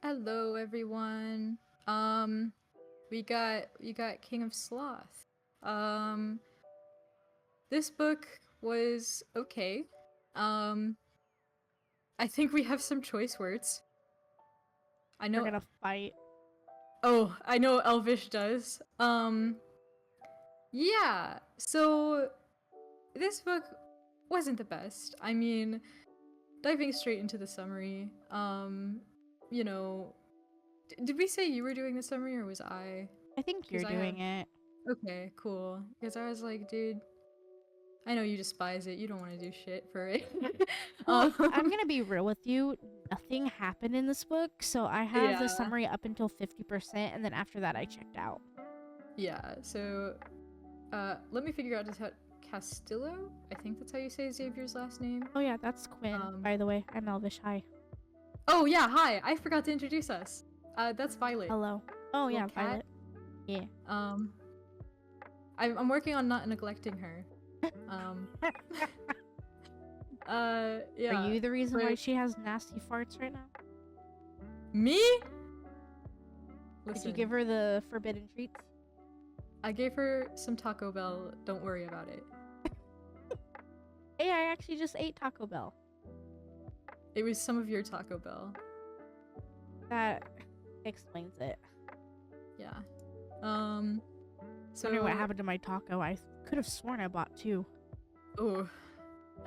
Hello, everyone. We got King of Sloth. This book was okay. I think we have some choice words. I know. We're gonna fight. Oh, I know Elvish does. Yeah. So this book wasn't the best. I mean, diving straight into the summary. You know, did we say you were doing the summary or was I? I think you're doing it. Okay, cool. Because I was like, dude, I know you despise it. You don't want to do shit for it. Well, I'm gonna be real with you. Nothing happened in this book, so I have the summary up until 50%, and then after that, I checked out. Yeah. So, let me figure out Castillo. I think that's how you say Xavier's last name. Oh yeah, that's Quinn. By the way, I'm Elvish. Hi. Oh yeah, hi. I forgot to introduce us. That's Violet. Hello. Oh yeah, cat. Violet. Yeah. I'm working on not neglecting her. Yeah. Are you the reason why she has nasty farts right now? Me? Did you give her the forbidden treats? I gave her some Taco Bell. Don't worry about it. Hey, I actually just ate Taco Bell. It was some of your Taco Bell. That explains it. Yeah. So wondering what happened to my taco. I could have sworn I bought 2. Oh.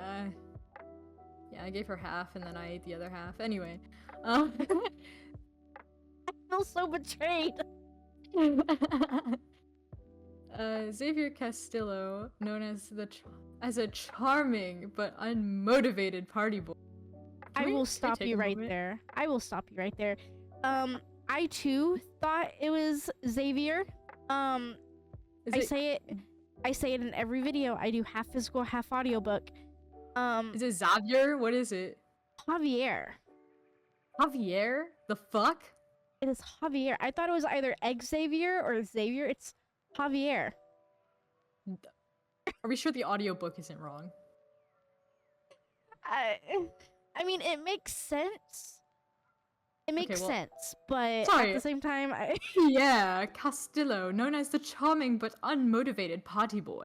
Yeah, I gave her half and then I ate the other half. Anyway. I feel so betrayed. Xavier Castillo, known as a charming but unmotivated party boy. I will stop you right there. I will stop you right there. I too thought it was Xavier. I say it in every video. I do half physical, half audiobook. Is it Xavier? What is it? Javier. Javier? The fuck? It is Javier. I thought it was either Xavier or Xavier. It's Javier. Are we sure the audiobook isn't wrong? I mean, it makes sense. It makes sense, but sorry. at the same time, Yeah, Castillo, known as the charming but unmotivated party boy.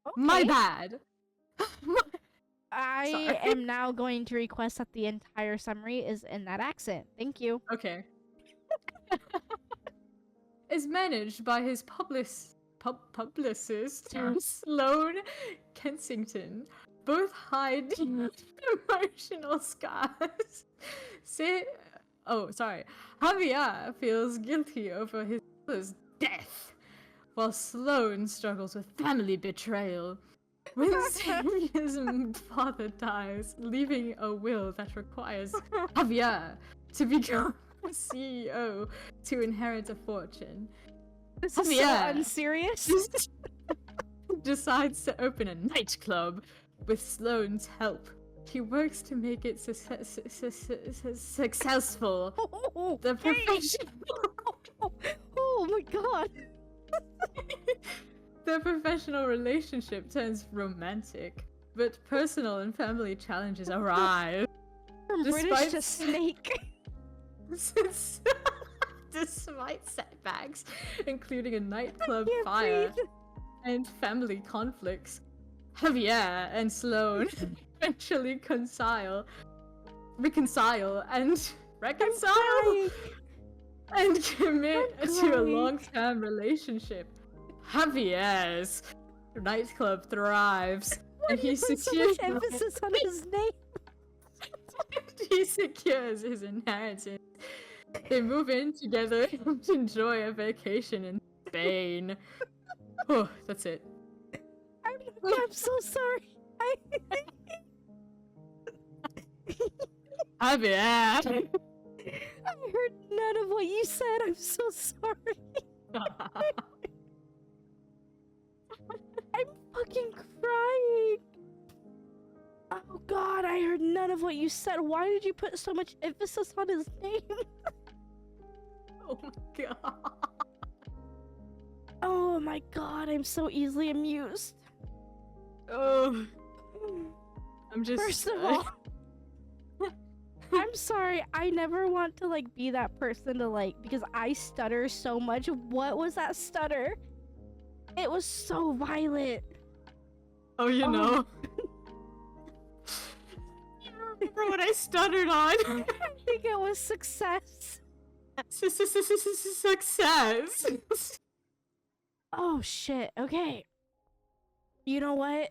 Okay. My bad. I am now going to request that the entire summary is in that accent. Thank you. Okay. Is managed by his publicist, Sloane Kensington. Both hide emotional scars. Javier feels guilty over his brother's death, while Sloane struggles with family betrayal. When Xavier's father dies, leaving a will that requires Javier to become a CEO to inherit a fortune. This is so unserious. Decides to open a nightclub with Sloane's help. He works to make it successful. The professional. Oh my god. The professional relationship turns romantic, but personal and family challenges arise. From British to snake. Despite setbacks, including a nightclub fire and family conflicts, Javier and Sloane eventually reconcile and commit to a long-term relationship. Javier's nightclub thrives, and he secures so much emphasis on his name. He secures his inheritance. They move in together and enjoy a vacation in Spain. Oh, that's it. I'm so sorry. Javier! I heard none of what you said. I'm so sorry. I'm fucking crying. Oh god, I heard none of what you said. Why did you put so much emphasis on his name? Oh my god. Oh my god, I'm so easily amused. Oh. I'm just... First of all, I'm sorry. I never want to like be that person to like because I stutter so much. What was that stutter? It was so violent. Oh, you know. You remember what I stuttered on? I think it was success. Success. Oh shit. Okay. You know what?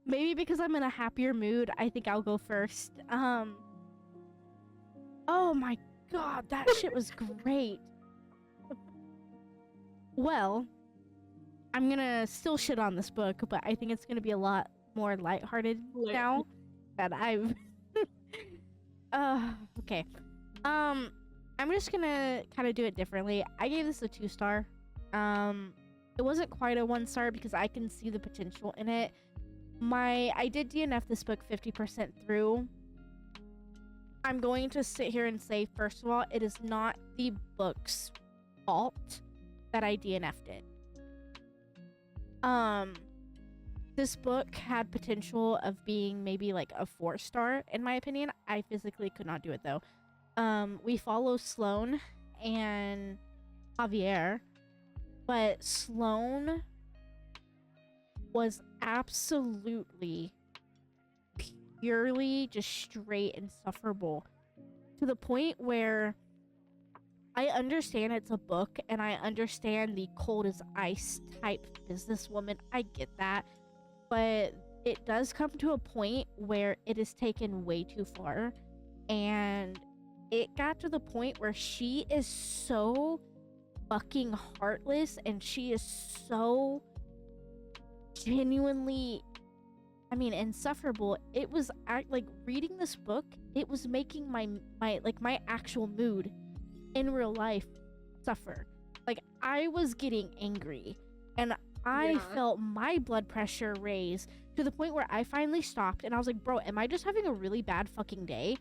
Maybe because I'm in a happier mood, I think I'll go first. Oh my god, that shit was great. Well, I'm gonna still shit on this book, but I think it's gonna be a lot more lighthearted now that I've okay. I'm just gonna kind of do it differently. I gave this a 2-star. It wasn't quite a 1-star because I can see the potential in it. I did DNF this book 50% through. I'm going to sit here and say, first of all, it is not the book's fault that I DNF'd it. This book had potential of being maybe like a 4-star in my opinion. I physically could not do it though. We follow Sloane and Xavier, but Sloane was absolutely purely just straight insufferable to the point where I understand it's a book and I understand the cold as ice type businesswoman. I get that, but it does come to a point where it is taken way too far, and it got to the point where she is so fucking heartless and she is so genuinely, I mean, insufferable. It was like reading this book, it was making my actual mood in real life suffer. Like I was getting angry and I felt my blood pressure raise to the point where I finally stopped and I was like, bro, am I just having a really bad fucking day?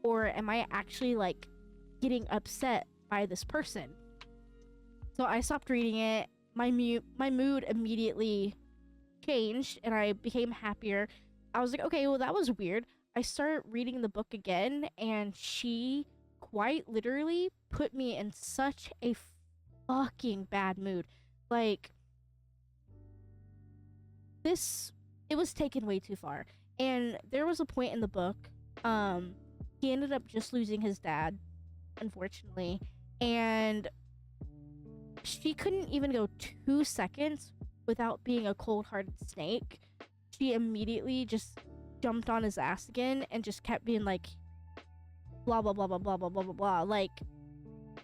Or am I actually like getting upset by this person? So I stopped reading it. My mood immediately changed and I became happier. I was like, okay, well that was weird. I started reading the book again and she quite literally put me in such a fucking bad mood. Like this, it was taken way too far. And there was a point in the book, he ended up just losing his dad, unfortunately, and she couldn't even go 2 seconds without being a cold-hearted snake. She immediately just jumped on his ass again and just kept being like, blah blah blah blah blah blah blah blah blah. Like,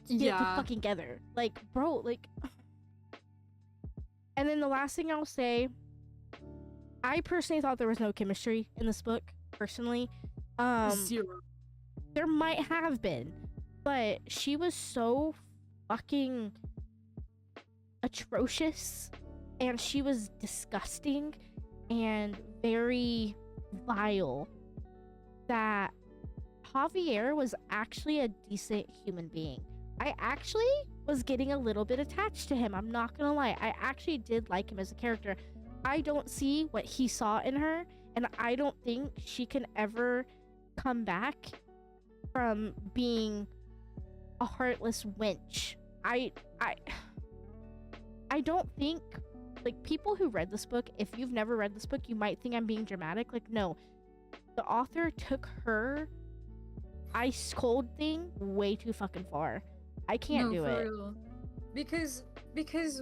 get the fucking together, like, bro, like. And then the last thing I'll say, I personally thought there was no chemistry in this book. Personally, Zero. There might have been, but she was so fucking atrocious and she was disgusting and very vile that Xavier was actually a decent human being. I actually was getting a little bit attached to him. I'm not gonna lie. I actually did like him as a character. I don't see what he saw in her, and I don't think she can ever come back from being a heartless wench. I don't think, like, people who read this book, if you've never read this book, you might think I'm being dramatic. Like, no. The author took her ice cold thing way too fucking far. I can't do it. Real. Because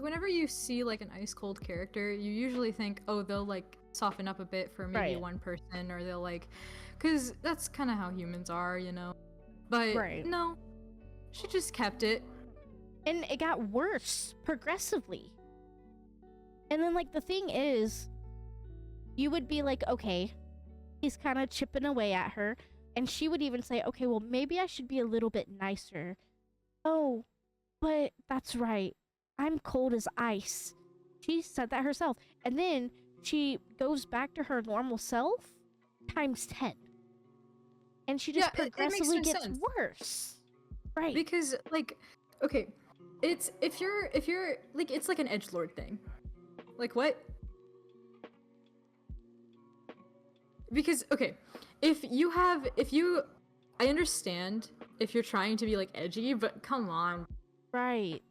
whenever you see like an ice cold character, you usually think, oh, they'll like soften up a bit for maybe one person, or they'll like, because that's kind of how humans are, you know. But no, she just kept it. And it got worse progressively. And then, like, the thing is, you would be like, okay, he's kind of chipping away at her. And she would even say, okay, well, maybe I should be a little bit nicer. Oh, but that's right. I'm cold as ice. She said that herself. And then she goes back to her normal self times 10. And she just progressively gets worse. Right. Because, like, okay, it's, if you're, like, it's like an edgelord thing. Like, what? because okay, if you I understand if you're trying to be like edgy, but come on. Right.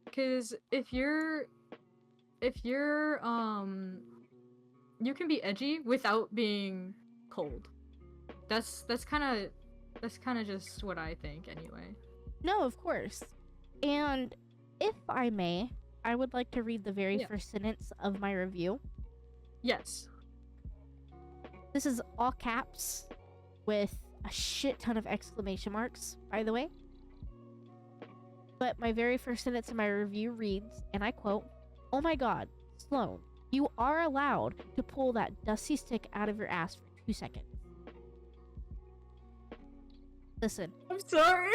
Because if you're you can be edgy without being cold. That's kind of just what I think anyway. No, of course. And if I may, I would like to read the very first sentence of my review. Yes. This is all caps with a shit ton of exclamation marks, by the way. But my very first sentence in my review reads, and I quote, "Oh my god, Sloane, you are allowed to pull that dusty stick out of your ass for 2 seconds." Listen. I'm sorry.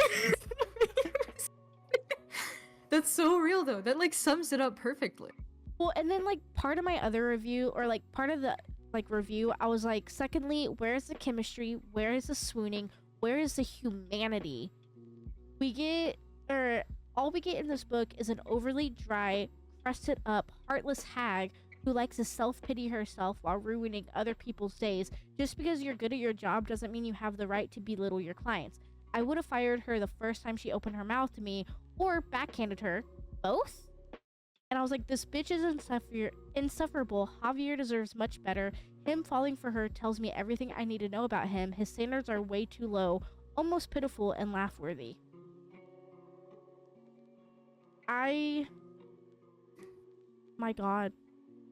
That's so real though. That like sums it up perfectly. Well, and then like part of my other review, or like part of the like review, I was like, secondly, where is the chemistry? Where is the swooning? Where is the humanity? All we get in this book is an overly dry, crusted up, heartless hag who likes to self-pity herself while ruining other people's days. Just because you're good at your job doesn't mean you have the right to belittle your clients. I would have fired her the first time she opened her mouth to me, or backhanded her. Both? And I was like, this bitch is insufferable. Javier deserves much better. Him falling for her tells me everything I need to know about him. His standards are way too low, almost pitiful and laugh-worthy. My god.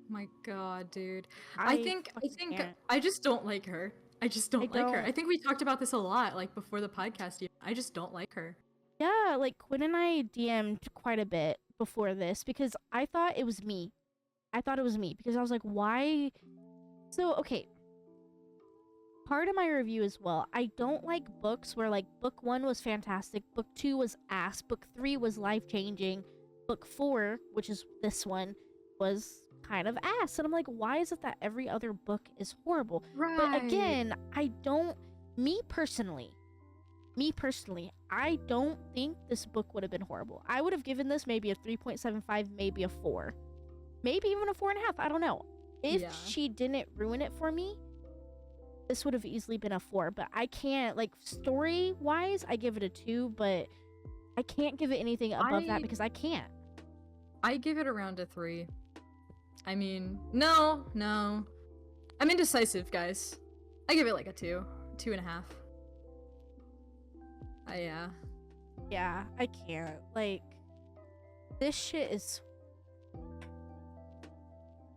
My god, dude. I think can't. I just don't like her. I just don't like her. I think we talked about this a lot, like before the podcast. I just don't like her. Yeah, like Quinn and I DM'd quite a bit before this because I thought it was me. Because I was like, why? So, okay. Part of my review as well, I don't like books where like book 1 was fantastic, book 2 was ass, book 3 was life-changing, book 4, which is this one, was kind of ass. And I'm like, why is it that every other book is horrible? Right. But again, me personally, I don't think this book would have been horrible. I would have given this maybe a 3.75, maybe a 4. Maybe even a 4.5, I don't know. If she didn't ruin it for me, this would have easily been a 4. But I can't, like, story-wise, I give it a 2, but I can't give it anything above that because I can't. I give it around a 3. I mean, no. I'm indecisive, guys. I give it like a 2, 2.5. Yeah. Yeah, I can't. Like, this shit is...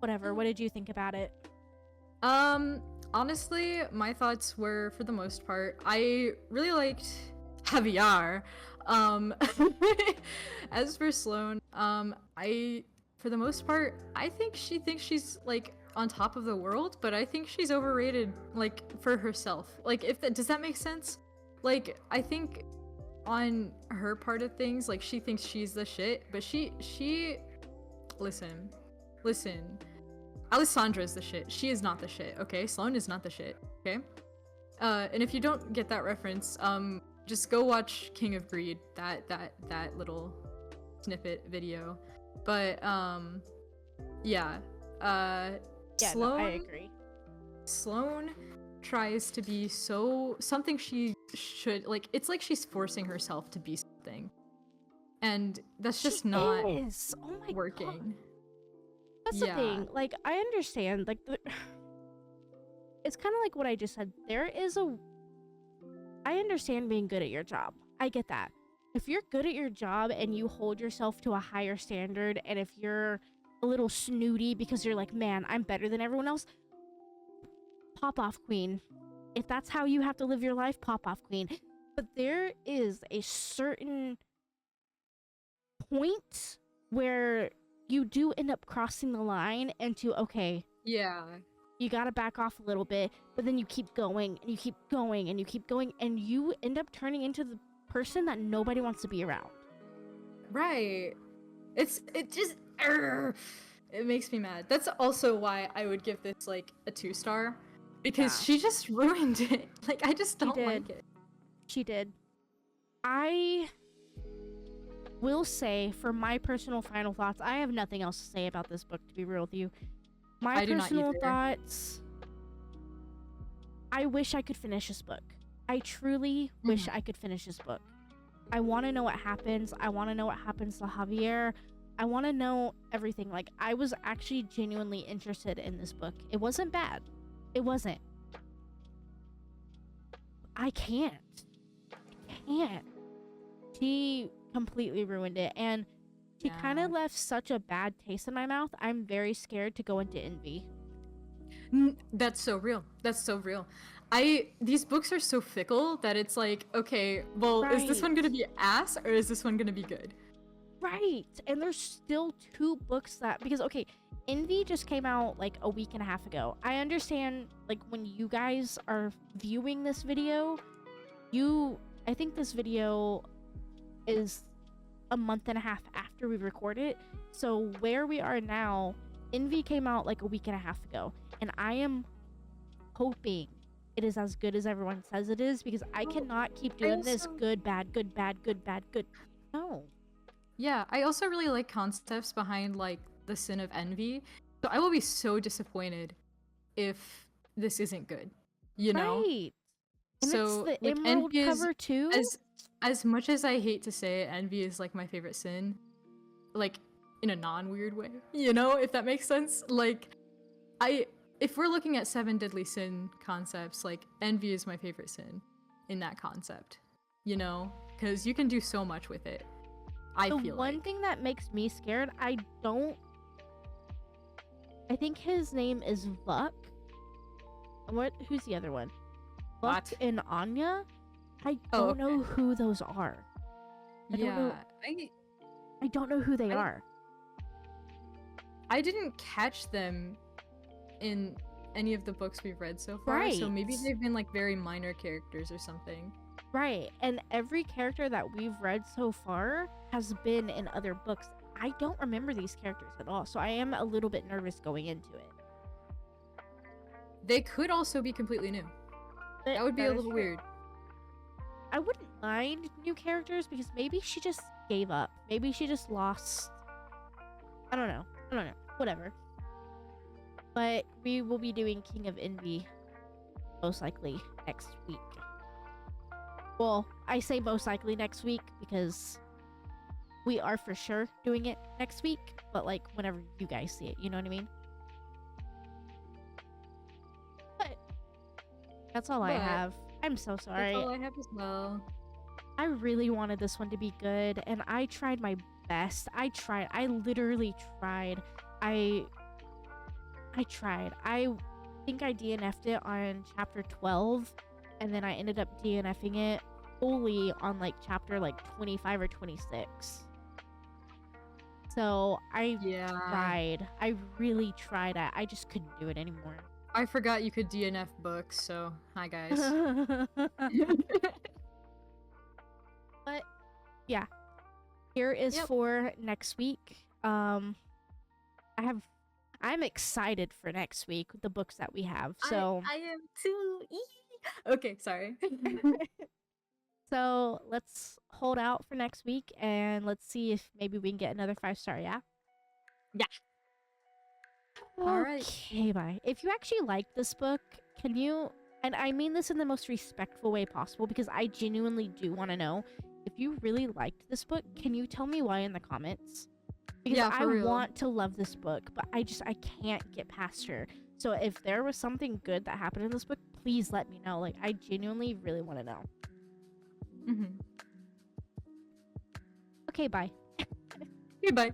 Whatever, what did you think about it? Honestly, my thoughts were, for the most part, I really liked Javier. As for Sloane, for the most part, I think she thinks she's, like, on top of the world, but I think she's overrated, like, for herself. Like, does that make sense? Like, I think on her part of things, like, she thinks she's the shit, but listen. Alessandra's the shit. She is not the shit, okay? Sloane is not the shit, okay? And if you don't get that reference, just go watch King of Greed, that little snippet video. But, yeah. Sloane, no, I agree. Sloane tries to be something she should, like, it's like she's forcing herself to be something. And that's just not working. God. That's the thing. Like, I understand. Like, it's kind of like what I just said. I understand being good at your job. I get that. If you're good at your job and you hold yourself to a higher standard, and if you're a little snooty because you're like, man, I'm better than everyone else, pop off, queen. If that's how you have to live your life, pop off, queen. But there is a certain point where you do end up crossing the line into, okay, you gotta back off a little bit, but then you keep going and you keep going and you keep going, and you end up turning into the person that nobody wants to be around. Right. It makes me mad. That's also why I would give this like a 2-star, because she just ruined it. Like, I just don't like it. She did. I will say, for my personal final thoughts, I have nothing else to say about this book, to be real with you. My I do not personal either. thoughts. I wish I could finish this book. I truly wish I could finish this book. I want to know what happens. I want to know what happens to Javier. I want to know everything. Like, I was actually genuinely interested in this book. It wasn't bad. It wasn't. I can't. She completely ruined it. And she kind of left such a bad taste in my mouth. I'm very scared to go into envy. That's so real. That's so real. These books are so fickle that it's like, okay, well, is this one gonna be ass or is this one gonna be good? Right. And there's still 2 books that, because okay, Envy just came out like a week and a half ago. I understand, like, when you guys are viewing this video, I think this video is a month and a half after we record it. So where we are now, Envy came out like a week and a half ago, and I am hoping it is as good as everyone says it is, because I cannot keep doing this good, bad, good, bad, good, bad, good. No. Yeah, I also really like concepts behind like the sin of envy. So I will be so disappointed if this isn't good. You know? Right. And so it's the like Emerald envy cover is, too. as much as I hate to say it, envy is like my favorite sin. Like in a non-weird way. You know, if that makes sense? Like if we're looking at 7 deadly sin concepts, like envy is my favorite sin in that concept. You know? Because you can do so much with it. The one thing that makes me scared, I think his name is Vuck. Who's the other one? Vuck and Anya? I don't know who those are. I don't know who they are. I didn't catch them in any of the books we've read so far, so maybe they've been like very minor characters or something. Right, and every character that we've read so far has been in other books. I don't remember these characters at all, so I am a little bit nervous going into it. They could also be completely new. That would be a little weird. I wouldn't mind new characters, because maybe she just gave up. Maybe she just lost. I don't know. Whatever. But we will be doing King of Envy most likely next week. Well, I say most likely next week because we are for sure doing it next week, but like whenever you guys see it, you know what I mean? But that's all I have. I'm so sorry. That's all I have as well. I really wanted this one to be good, and I tried my best. I literally tried. I think I DNF'd it on chapter 12, and then I ended up DNFing it fully on like chapter like 25 or 26. So I tried. I really tried. I just couldn't do it anymore. I forgot you could DNF books, so hi guys. But yeah, here is for next week. I'm excited for next week with the books that we have. So I am too. Okay, sorry. So let's hold out for next week, and let's see if maybe we can get another 5-star. Yeah. All right. Okay, bye. If you actually like this book, can you, and I mean this in the most respectful way possible, because I genuinely do want to know, if you really liked this book, can you tell me why in the comments? Because I want to love this book, but I can't get past her. So if there was something good that happened in this book, please let me know. Like, I genuinely really want to know. Mm-hmm. Okay, bye. Okay, bye.